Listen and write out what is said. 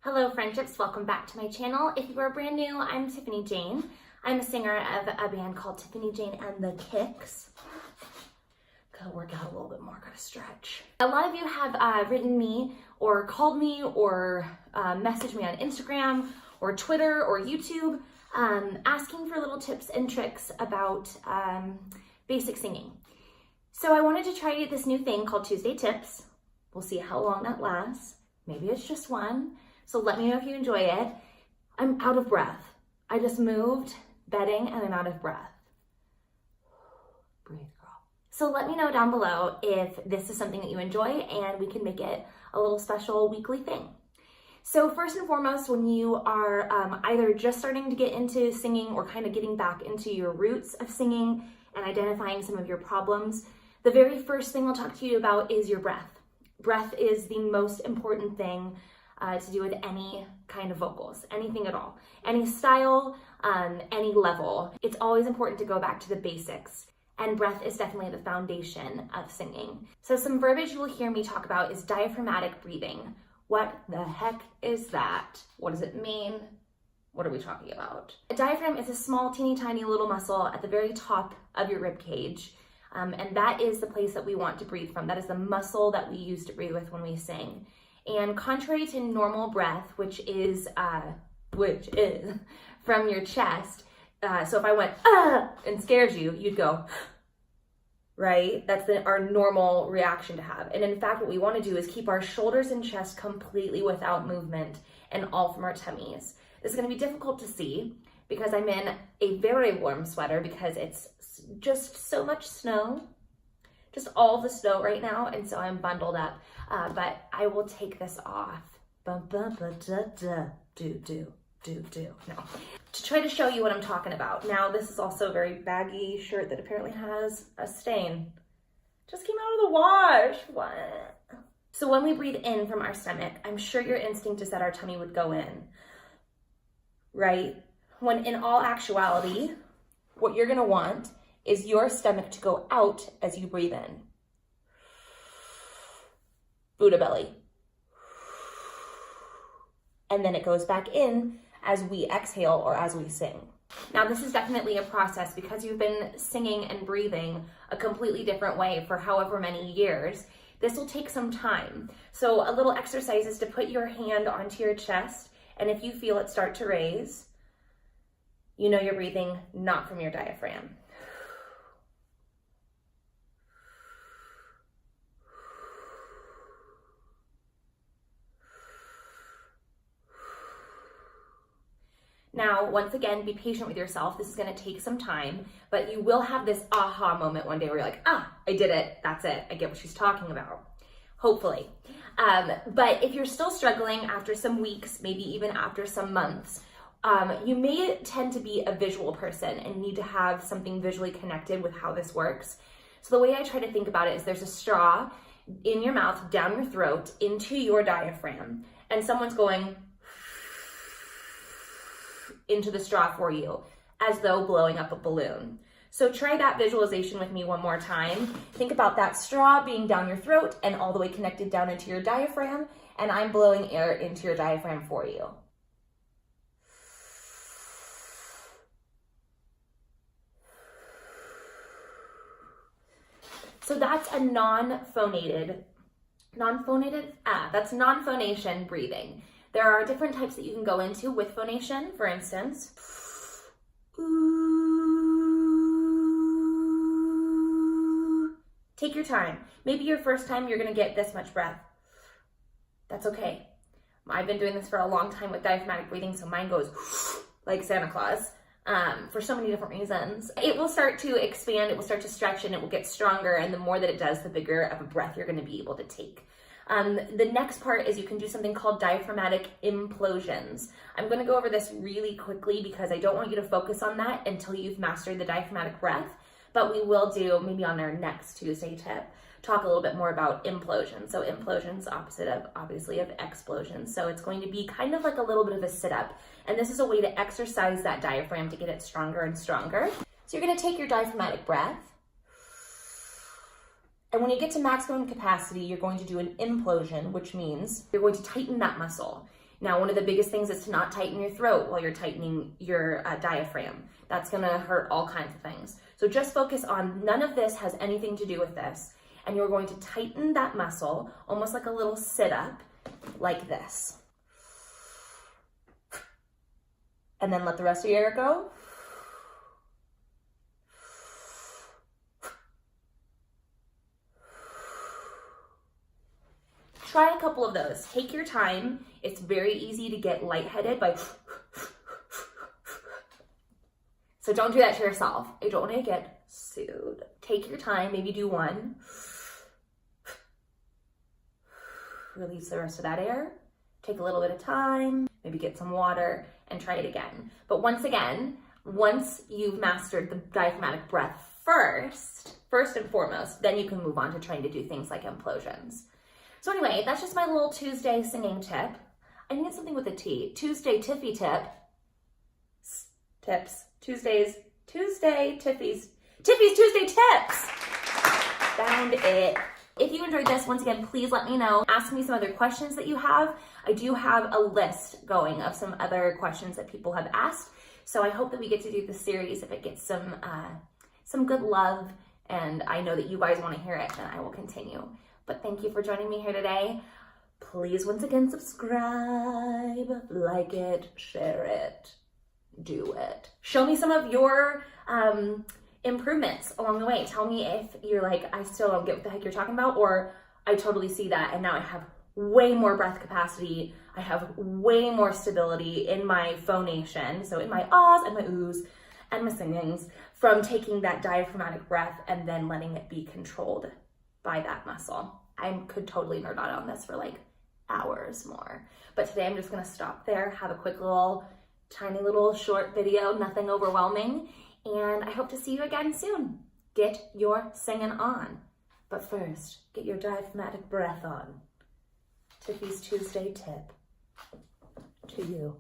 Hello friendships, welcome back to my channel. If you are brand new, I'm Tiffany Jane. I'm a singer of a band called Tiffany Jane and the Kicks. Gotta work out a little bit more, gotta stretch. A lot of you have written me or called me or messaged me on Instagram or Twitter or YouTube asking for little tips and tricks about basic singing. So I wanted to try this new thing called Tuesday Tips. We'll see how long that lasts. Maybe it's just one. So let me know if you enjoy it. I'm out of breath. I just moved bedding and I'm out of breath. Breathe, girl. So let me know down below if this is something that you enjoy and we can make it a little special weekly thing. So first and foremost, when you are either just starting to get into singing or kind of getting back into your roots of singing and identifying some of your problems, the very first thing I'll talk to you about is your breath. Breath is the most important thing to do with any kind of vocals, anything at all, any style, any level. It's always important to go back to the basics, and breath is definitely the foundation of singing. So some verbiage you will hear me talk about is diaphragmatic breathing. What the heck is that? What does it mean? What are we talking about? A diaphragm is a small, teeny tiny little muscle at the very top of your rib cage. And that is the place that we want to breathe from. That is the muscle that we use to breathe with when we sing. And contrary to normal breath, which is from your chest, so if I went and scares you, you'd go, right? That's our normal reaction to have. And in fact, what we want to do is keep our shoulders and chest completely without movement and all from our tummies. This is going to be difficult to see because I'm in a very warm sweater because it's just so much snow, just all the snow right now, and so I'm bundled up, but I will take this off, no, to try to show you what I'm talking about. Now, this is also a very baggy shirt that apparently has a stain. Just came out of the wash, what? So when we breathe in from our stomach, I'm sure your instinct is that our tummy would go in, right? When in all actuality, what you're gonna want is your stomach to go out as you breathe in. Buddha belly. And then it goes back in as we exhale or as we sing. Now this is definitely a process because you've been singing and breathing a completely different way for however many years. This will take some time. So a little exercise is to put your hand onto your chest, and if you feel it start to raise, you know you're breathing not from your diaphragm. Now, once again, be patient with yourself. This is gonna take some time, but you will have this aha moment one day where you're like, I did it, that's it, I get what she's talking about, hopefully. But if you're still struggling after some weeks, maybe even after some months, you may tend to be a visual person and need to have something visually connected with how this works. So the way I try to think about it is there's a straw in your mouth, down your throat, into your diaphragm, and someone's going into the straw for you, as though blowing up a balloon. So try that visualization with me one more time. Think about that straw being down your throat and all the way connected down into your diaphragm, and I'm blowing air into your diaphragm for you. So that's a non-phonation breathing. There are different types that you can go into with phonation, for instance. Take your time. Maybe your first time you're gonna get this much breath. That's okay. I've been doing this for a long time with diaphragmatic breathing, so mine goes like Santa Claus for so many different reasons. It will start to expand, it will start to stretch, and it will get stronger, and the more that it does, the bigger of a breath you're gonna be able to take. The next part is you can do something called diaphragmatic implosions. I'm going to go over this really quickly because I don't want you to focus on that until you've mastered the diaphragmatic breath, but we will do, maybe on our next Tuesday tip, talk a little bit more about implosions. So implosions, opposite of, obviously, of explosions. So it's going to be kind of like a little bit of a sit-up, and this is a way to exercise that diaphragm to get it stronger and stronger. So you're going to take your diaphragmatic breath, And when you get to maximum capacity, you're going to do an implosion, which means you're going to tighten that muscle. Now, one of the biggest things is to not tighten your throat while you're tightening your diaphragm. That's gonna hurt all kinds of things. So just focus on, none of this has anything to do with this. And you're going to tighten that muscle, almost like a little sit-up, like this. And then let the rest of your air go. Try a couple of those. Take your time. It's very easy to get lightheaded by... So don't do that to yourself. I don't want to get sued. Take your time. Maybe do one. Release the rest of that air. Take a little bit of time. Maybe get some water and try it again. But once again, once you've mastered the diaphragmatic breath first and foremost, then you can move on to trying to do things like implosions. So anyway, that's just my little Tuesday singing tip. I need something with a T. Tuesday Tiffy tip. Tips. Tuesday Tiffy's Tuesday tips. Found it. If you enjoyed this, once again, please let me know. Ask me some other questions that you have. I do have a list going of some other questions that people have asked. So I hope that we get to do this series if it gets some good love, and I know that you guys want to hear it, then I will continue. But thank you for joining me here today. Please, once again, subscribe, like it, share it, do it. Show me some of your improvements along the way. Tell me if you're like, I still don't get what the heck you're talking about, or I totally see that and now I have way more breath capacity. I have way more stability in my phonation, so in my ahs and my oohs and my singings, from taking that diaphragmatic breath and then letting it be controlled by that muscle. I could totally nerd out on this for like hours more. But today I'm just gonna stop there, have a quick little, tiny little short video, nothing overwhelming. And I hope to see you again soon. Get your singing on. But first, get your diaphragmatic breath on. Tiffy's Tuesday tip to you.